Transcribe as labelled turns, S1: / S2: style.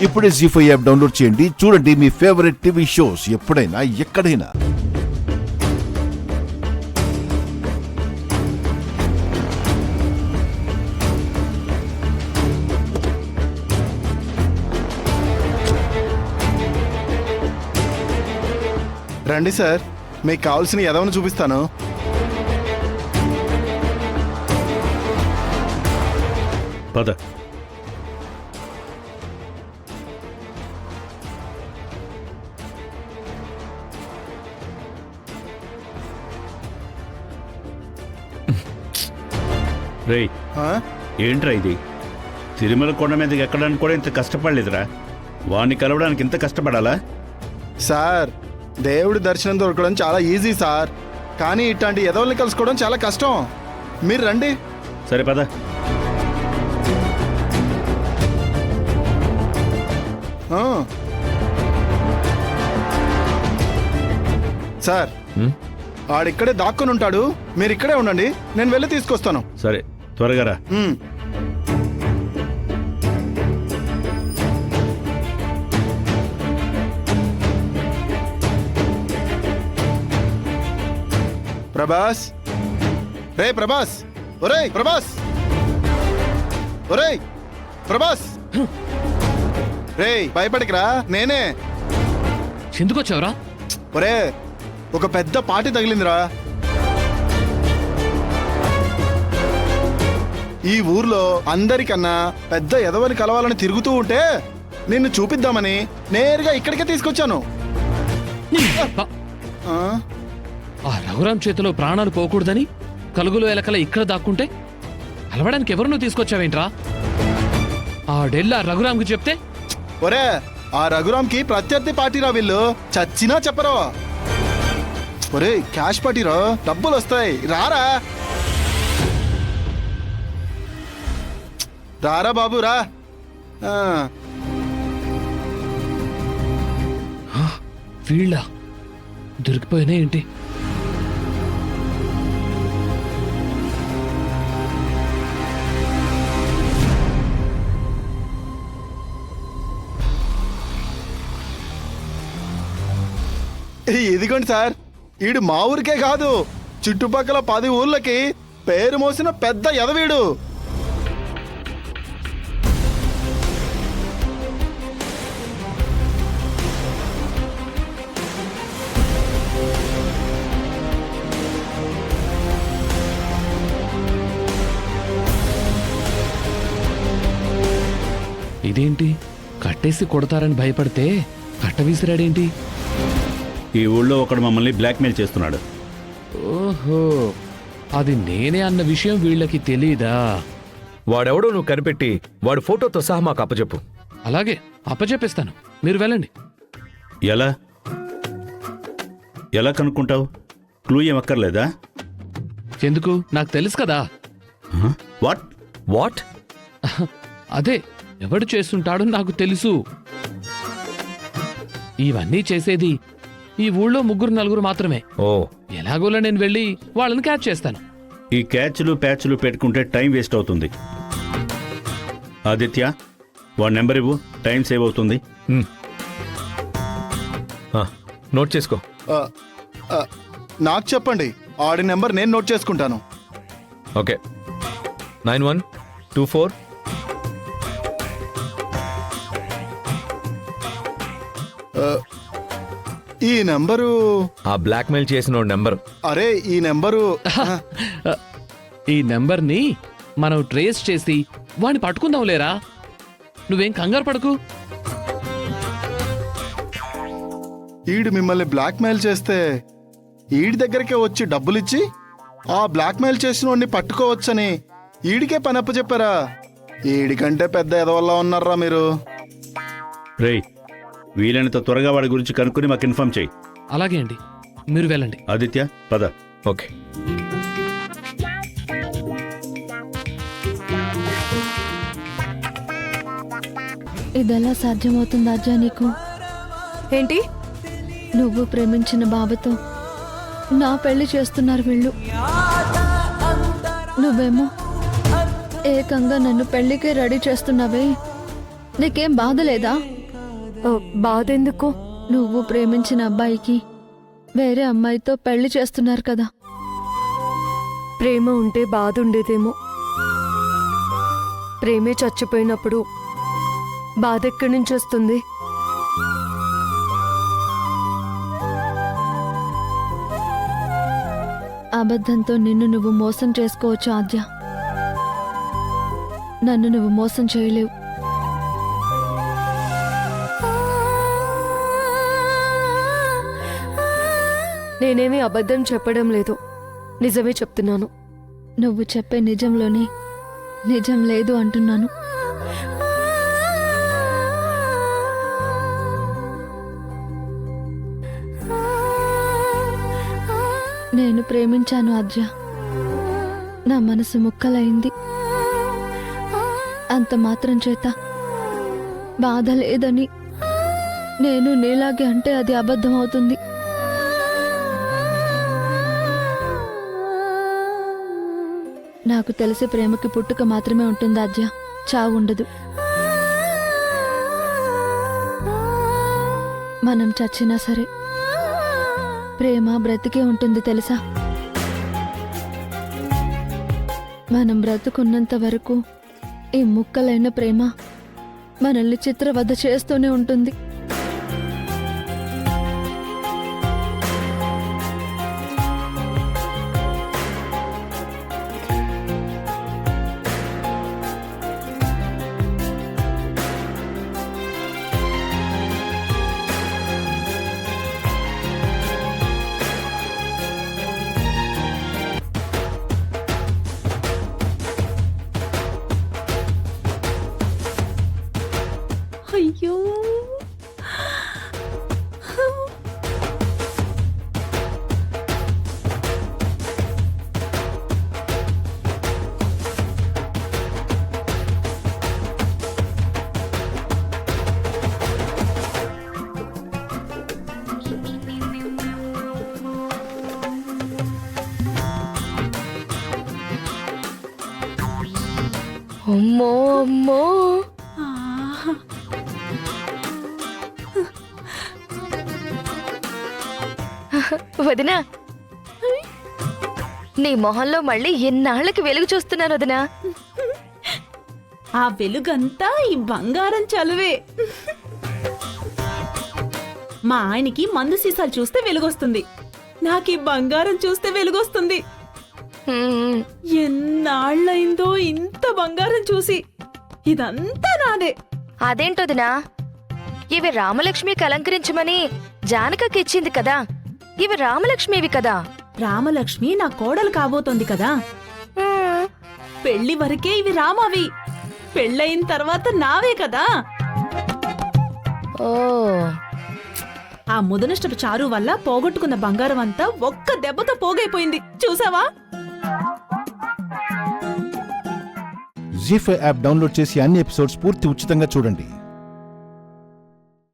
S1: ఇప్పుడే జీ5 app download చేయండి. చూడండి మీ ఫేవరెట్ టీవీ షోస్ ఎప్పుడైనా ఎక్కడైనా.
S2: రండి సార్, మీకు కావాల్సిన ఎదవను చూపిస్తాను.
S3: పద. రేయ్,
S2: ఆ?
S3: ఏంట్రా ఇది? తిరుమల కొండ మీదకి ఎక్కడానికి కూడా ఇంత కష్టపడలేదురా. వాణ్ణి కలవడానికి ఇంత కష్టపడాలా?
S2: సార్, దేవుడి దర్శనం దొరకడం చాలా ఈజీ సార్, కానీ ఇట్లాంటి ఎదవల్ని కలుసుకోవడం చాలా కష్టం. మీరు రండి.
S3: సరే పద.
S2: ఆ. సార్, ఆడిక్కడే దాక్కుని ఉంటాడు, మీరు ఇక్కడే ఉండండి, నేను వెళ్ళి తీసుకొస్తాను.
S3: సరే, త్వరగా రా.
S2: ఉమ్. ప్రభాస్, రే ప్రభాస్, ఒరేయ్ ప్రభాస్, ఒరేయ్ ప్రభాస్, రేయ్ భయపడికిరా, నేనే.
S4: ఎందుకు వచ్చావురా?
S2: ఒరే, ఒక పెద్ద పార్టీ తగిలిందిరా. ఈ ఊర్లో అందరికన్నా పెద్ద ఎదవని కలవాలని తిరుగుతూ ఉంటే నిన్ను చూపిద్దామని నేరుగా ఇక్కడికే తీసుకొచ్చాను. ఆ?
S4: ఆ రఘురాం చేతిలో ప్రాణాలు పోకూడదని కలుగులో ఎలకల ఇక్కడ దాక్కుంటే కలవడానికి ఎవరు నువ్వు తీసుకొచ్చావేంట్రా? ఆ డెల్లా రఘురాంకి చెప్తే?
S2: ఒరే, ఆ రఘురాంకి ప్రత్యర్థి పార్టీరా వీళ్ళు, చచ్చినా చెప్పరు. ఒరే, క్యాష్ పార్టీరా, డబ్బులు వస్తాయి, రారా రారా బాబు రా. ఆ.
S4: వీళ్ళ దొరికిపోయినా ఏంటి?
S2: ఇదిగోండి సార్, ఈడు మా ఊరికే కాదు, చుట్టుపక్కల 10 ఊర్లకి పేరు మోసిన పెద్ద ఎదవీడు.
S4: ఇదేంటి, కట్టేసి కొడతారని భయపడితే కట్ట విసిరాడేంటి?
S3: ఈ ఊళ్ళో ఒకడు మమ్మల్ని బ్లాక్మెయిల్ చేస్తున్నాడు.
S4: ఓహో, అది నేనే అన్న విషయం వీళ్ళకి తెలీదా?
S5: వాడెవడో నువ్వు కనిపెట్టి వాడు ఫోటోతో సహా మాకు అప్పచెప్పు.
S4: అలాగే అప్పచెప్పిస్తాను, మీరు వెళ్ళండి.
S3: ఎలా ఎలా కనుక్కుంటావు? క్లూ ఏం అక్కర్లేదా?
S4: ఎందుకు, నాకు తెలుసు కదా.
S3: వాట్?
S5: వాట్?
S4: అదే, ఎవడు చేస్తుంటాడో నాకు తెలుసు. ఇవన్నీ చేసేది ఈ ఊళ్ళో 3-4 మాత్రమే.
S5: ఓ,
S4: ఎలాగోలా నేను వెళ్ళి వాళ్ళని క్యాచ్ చేస్తాను.
S3: ఈ క్యాచ్లు ప్యాచ్లు పెట్టుకుంటే టైం వేస్ట్ అవుతుంది. ఆదిత్య, వాడి నెంబర్ ఇవ్వు, టైం సేవ్ అవుతుంది.
S5: నోట్ చేసుకో.
S2: ఆ, ఆ, నాకు చెప్పండి, ఆడి నెంబర్ నేను నోట్ చేసుకుంటాను.
S5: ఓకే, 9124.
S2: ఈ నెంబరు,
S5: ఆ బ్లాక్మెయిల్ చేసిన నెంబర్.
S2: అరే ఈ నెంబరు,
S4: ఈ నెంబర్ని మనం ట్రేస్ చేసి వాణ్ణి పట్టుకుందాం లేరా. నువ్వేం కంగారు పడకు.
S2: ఈడు మిమ్మల్ని బ్లాక్మెయిల్ చేస్తే ఈడి దగ్గరికే వచ్చి డబ్బులిచ్చి ఆ బ్లాక్మెయిల్ చేసిన వాడిని పట్టుకోవచ్చని ఈడికే పని అప్పచెప్పారా? ఈడికంటే పెద్ద ఎదవల్లా ఉన్నారా మీరు.
S3: రేయ్, వీలైనంత త్వరగా వాడి గురించి కనుక్కుని మాకు ఇన్ఫార్మ్ చేయి.
S4: అలాగే అండి, మీరు వెళ్ళండి.
S3: ఆదిత్య, పద.
S5: ఓకే.
S6: ఇదెలా సాధ్యమవుతుంది అజ్జా నీకు?
S7: ఏంటి?
S6: నువ్వు ప్రేమించిన బాబతో నా పెళ్లి చేస్తున్నారు వీళ్ళు. నువ్వేమో ఏకంగా నన్ను పెళ్లికి రెడీ చేస్తున్నావే, నీకేం బాధ లేదా?
S7: బాధ ఎందుకు?
S6: నువ్వు ప్రేమించిన అబ్బాయికి వేరే అమ్మాయితో పెళ్లి చేస్తున్నారు కదా.
S7: ప్రేమ ఉంటే బాధ ఉండేదేమో. ప్రేమే చచ్చిపోయినప్పుడు బాధ ఎక్కడి నుంచి వస్తుంది?
S6: అబద్ధంతో నిన్ను నువ్వు మోసం చేసుకోవచ్చు ఆద్య. నన్ను నువ్వు మోసం చేయలేవు.
S7: నేనేమీ అబద్ధం చెప్పడం లేదు, నిజమే చెప్తున్నాను.
S6: నువ్వు చెప్పే నిజంలోనే నిజం లేదు అంటున్నాను. నేను ప్రేమించాను ఆద్య. నా మనసు ముక్కలైంది. అంత మాత్రం చేత బాధ లేదని నేను నీలాగే అంటే అది అబద్ధం అవుతుంది. నాకు తెలిసి ప్రేమకి పుట్టుక మాత్రమే ఉంటుంది ఆద్య, చావు ఉండదు. మనం చచ్చినా సరే ప్రేమ బ్రతికే ఉంటుంది తెలుసా. మనం బ్రతుకున్నంత వరకు ఈ ముక్కలైన ప్రేమ మనల్ని చిత్రవద చేస్తూనే ఉంటుంది.
S8: అయ్యో
S7: అమ్మో అమ్మో,
S9: వదినా, నీ మొహంలో మళ్ళీ ఎన్నాళ్ళకి వెలుగు చూస్తున్నాను వదినా.
S8: ఆ వెలుగంతా ఈ బంగారం చలువే. మా ఆయనకి మందు సీసాలు చూస్తే వెలుగొస్తుంది, నాకు ఈ బంగారం చూస్తే వెలుగొస్తుంది.
S9: హ్మ్,
S8: ఎన్నాళ్ళైందో ఇంత బంగారం చూసి. ఇదంతా నాదే.
S9: అదేంటొదినా, ఇవి రామలక్ష్మికి అలంకరించమని జానకకి ఇచ్చింది కదా, ఇవి రామలక్ష్మివి కదా.
S8: రామలక్ష్మి నా కోడలు కాబోతోంది కదా.
S9: హ్మ్,
S8: పెళ్లి వరకే ఇవి రామవి, పెళ్ళయిన తర్వాత నావే కదా.
S9: ఓ
S8: ఆ ముదనష్టపు చారు వల్ల పోగొట్టుకున్న బంగారం అంతా ఒక్క దెబ్బతో పోగైపోయింది చూసావా.
S1: జీ5 యాప్ డౌన్లోడ్ చేసి అన్ని ఎపిసోడ్స్ పూర్తి ఉచితంగా చూడండి.